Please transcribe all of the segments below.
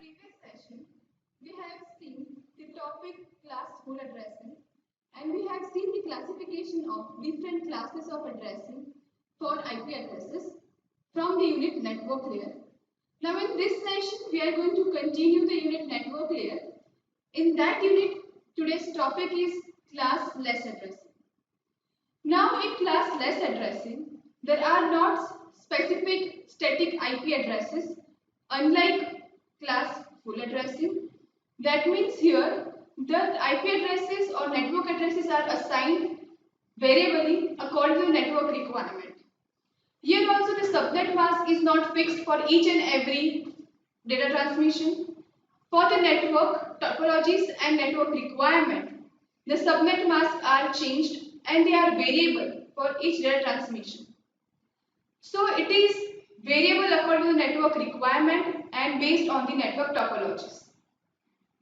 Previous session, we have seen the topic class full addressing, and we have seen the classification of different classes of addressing for IP addresses from the unit network layer. Now in this session, we are going to continue the unit network layer. In that unit, today's topic is class-less addressing. Now in class-less addressing, there are not specific static IP addresses unlike class full addressing. That means here the IP addresses or network addresses are assigned variably according to the network requirement. Here also the subnet mask is not fixed for each and every data transmission. For the network topologies and network requirement, the subnet masks are changed and they are variable for each data transmission. So it is variable according to the network requirement and based on the network topologies.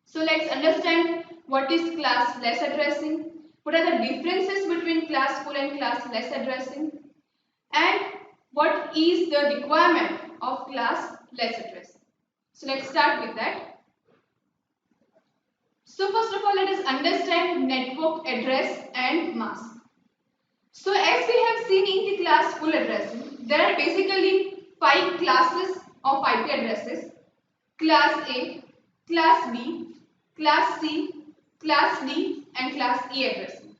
So let's understand what is class-less addressing, what are the differences between class full and class-less addressing, and what is the requirement of class-less addressing. So let's start with that. So first of all, let us understand network address and mask. So as we have seen in the class full addressing, there are basically 5 classes of IP addresses: class A, class B, class C, class D and class E addressing.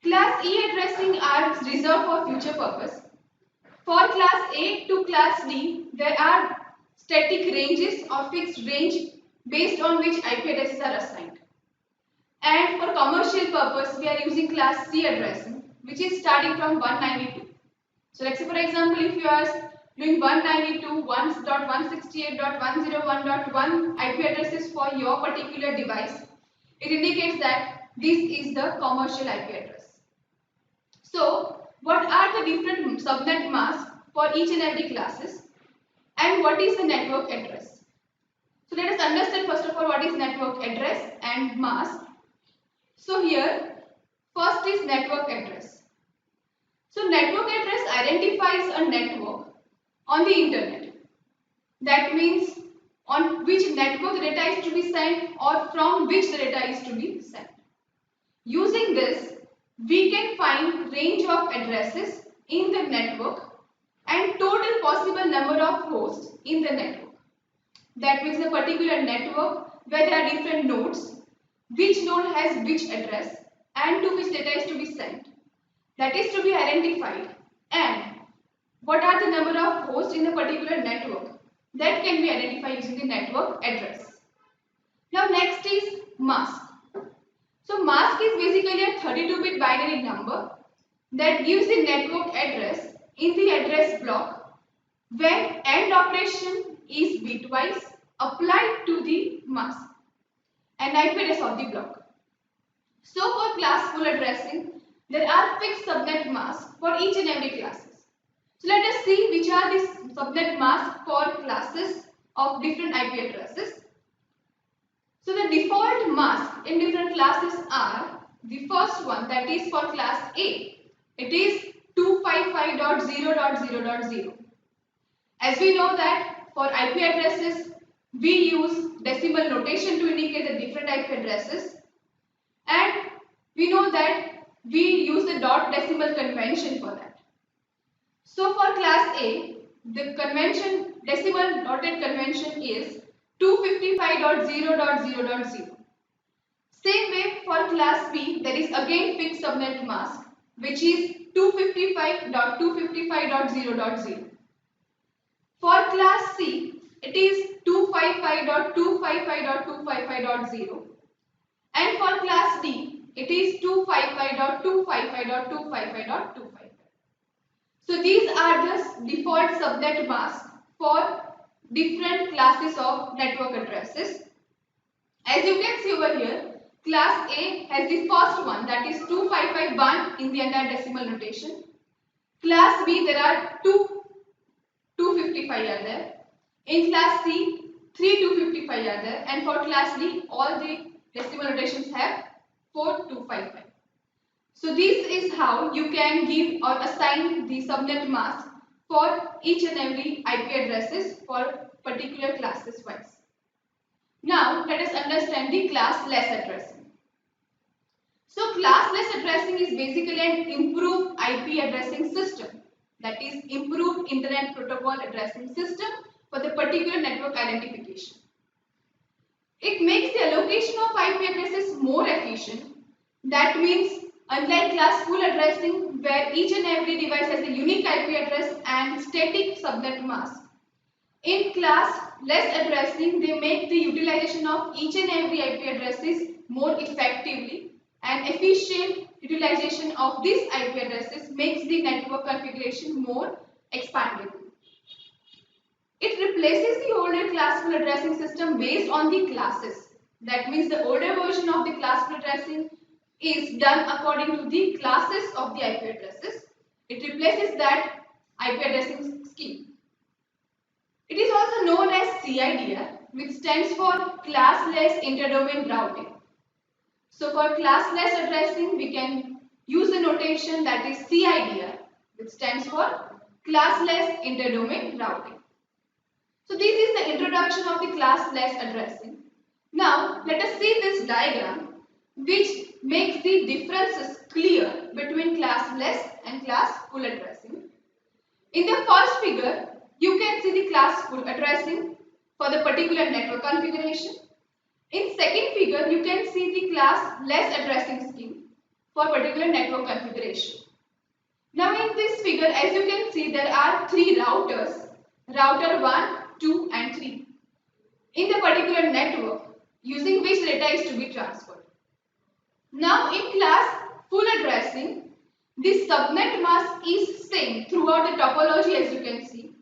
Class E addressing are reserved for future purpose. For class A to class D, there are static ranges or fixed range based on which IP addresses are assigned. And for commercial purpose, we are using class C addressing, which is starting from 192. So let's say for example, if you are doing 192.168.101.1 IP addresses for your particular device, it indicates that this is the commercial IP address. So what are the different subnet masks for each and every classes, and what is the network address? So let us understand first of all what is network address and mask. So here first is network address. So network address identifies a network on the internet. That means on which network the data is to be sent or from which the data is to be sent. Using this, we can find range of addresses in the network and total possible number of hosts in the network. That means a particular network where there are different nodes, which node has which address and to which data is to be sent. That is to be identified, and what are the number of hosts in a particular network that can be identified using the network address. Now next is mask. So mask is basically a 32-bit binary number that gives the network address in the address block when AND operation is bitwise applied to the mask and IP address of the block. So for class full addressing, there are fixed subnet masks for each and every classes. So let us see which are these subnet masks for classes of different IP addresses. So the default mask in different classes are the first one, that is for class A. It is 255.0.0.0. As we know that for IP addresses, we use decimal notation to indicate the different IP addresses, and we know that we use the dot decimal convention for that. So for class A, the convention, decimal noted convention is 255.0.0.0. Same way for class B, there is again fixed subnet mask, which is 255.255.0.0. For class C, it is 255.255.255.0, and for class D, it is 255.255.255.255. So these are the default subnet masks for different classes of network addresses. As you can see over here, class A has the first one, that is 2551 in the entire decimal notation. Class B, there are 255 are there. In class C, 3255 are there, and for class D, all the decimal notations have 4255. So this is how you can give or assign the subnet mask for each and every IP addresses for particular classes wise. Now let us understand the classless addressing. So classless addressing is basically an improved IP addressing system, that is improved internet protocol addressing system for the particular network identification. It makes the allocation of IP addresses more efficient. That means unlike class full addressing where each and every device has a unique IP address and static subnet mask, in class less addressing they make the utilization of each and every IP addresses more effectively, and efficient utilization of these IP addresses makes the network configuration more expandable. It replaces the older classful addressing system based on the classes. That means the older version of the classful addressing is done according to the classes of the IP addresses. It replaces that IP addressing scheme. It is also known as CIDR, which stands for classless interdomain routing. So for classless addressing, we can use a notation that is CIDR, which stands for classless interdomain routing. So this is the introduction of the classless addressing. Now let us see this diagram which makes the differences clear between classless and class full addressing. In the first figure, you can see the class full addressing for the particular network configuration. In second figure, you can see the class less addressing scheme for particular network configuration. Now in this figure, as you can see, there are three routers, router 1, 2 and 3 in the particular network using which data is to be transferred. Now in class full addressing, the subnet mask is same throughout the topology as you can see,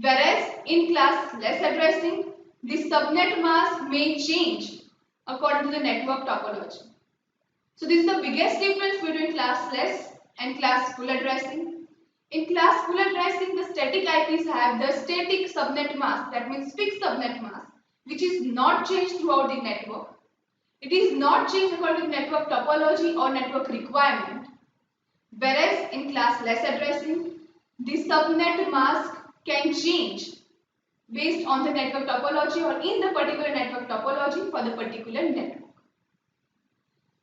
whereas in class less addressing, the subnet mask may change according to the network topology. So this is the biggest difference between class less and class full addressing. In class full addressing, the static IPs have the static subnet mask, that means fixed subnet mask, which is not changed throughout the network. It is not changed according to network topology or network requirement. Whereas in class less addressing, the subnet mask can change based on the network topology or in the particular network topology for the particular network.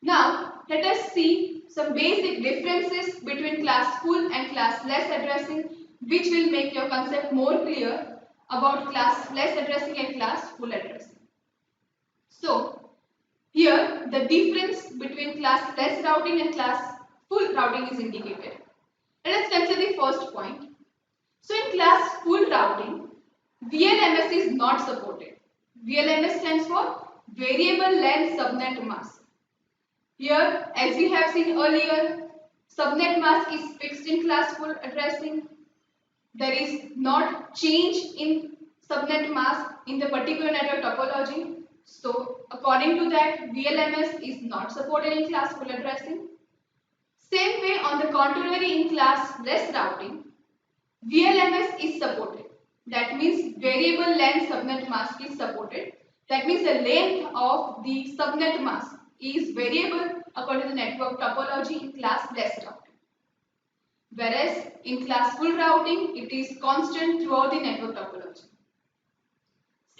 Now let us see some basic differences between class full and class less addressing, which will make your concept more clear about class less addressing and class full addressing. So here the difference between class less routing and class full routing is indicated. Let us consider the first point. So in class full routing, VLMS is not supported. VLMS stands for variable length subnet mask. Here, as we have seen earlier, subnet mask is fixed in class full addressing. There is not change in subnet mask in the particular network topology. So according to that, VLMS is not supported in class full addressing. Same way, on the contrary, in class less routing, VLMS is supported. That means variable length subnet mask is supported. That means the length of the subnet mask is variable according to the network topology in class less routing. Whereas in class full routing, it is constant throughout the network topology.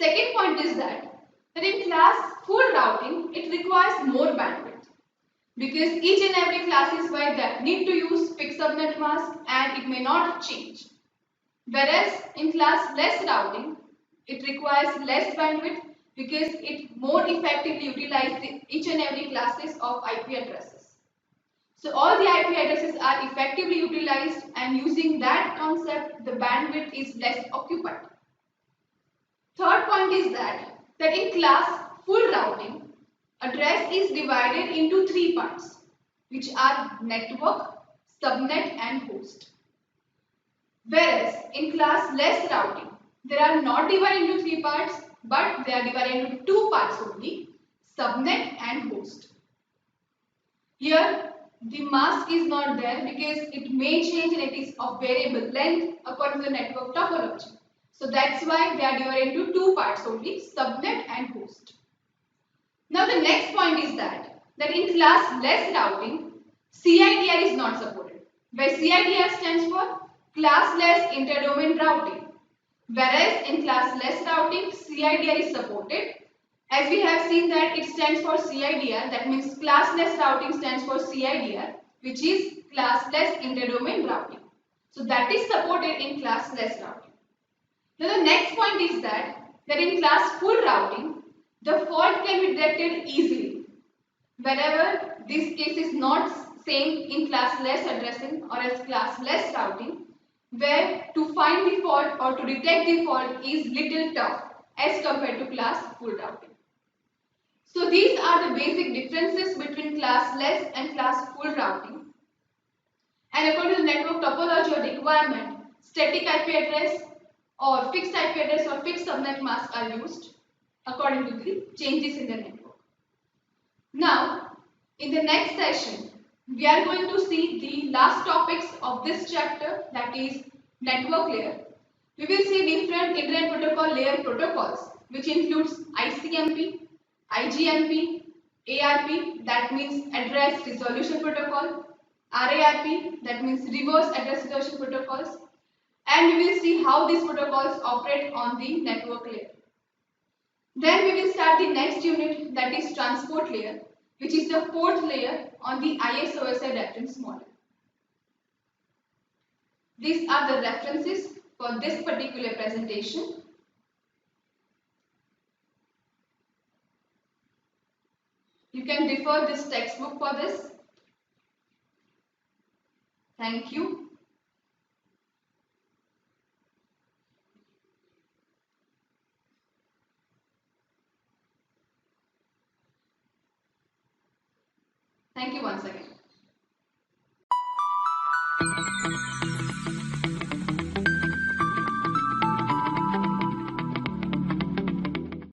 Second point is that in class full routing, it requires more bandwidth because each and every class is wide that need to use fixed subnet mask and it may not change. Whereas in classless routing, it requires less bandwidth because it more effectively utilizes each and every classes of IP addresses. So all the IP addresses are effectively utilized, and using that concept, the bandwidth is less occupied. Third point is that in class full routing, address is divided into three parts, which are network, subnet and host. Whereas in classless routing, they are not divided into three parts, but they are divided into two parts only, subnet and host. Here, the mask is not there because it may change and it is of variable length according to the network topology. So that's why they are divided into two parts only, subnet and host. Now the next point is that in classless routing, CIDR is not supported, where CIDR stands for classless interdomain routing. Whereas in classless routing, CIDR is supported. As we have seen that it stands for CIDR, that means classless routing stands for CIDR, which is classless interdomain routing. So that is supported in classless routing. Now the next point is that in class full routing, the fault can be detected easily. Wherever this case is not same in classless addressing or as classless routing, where to find the fault or to detect the fault is little tough as compared to class full routing. So these are the basic differences between classless and class full routing. And according to the network topology or requirement, static IP address or fixed IP address or fixed subnet mask are used according to the changes in the network. Now, in the next session, we are going to see the last topics of this chapter, that is network layer. We will see different internet protocol layer protocols, which includes ICMP, IGMP, ARP, that means address resolution protocol, RARP, that means reverse address resolution protocols, and we will see how these protocols operate on the network layer. Then we will start the next unit, that is transport layer, which is the fourth layer on the ISOSI reference model. These are the references for this particular presentation. You can refer this textbook for this. Thank you. Thank you once again.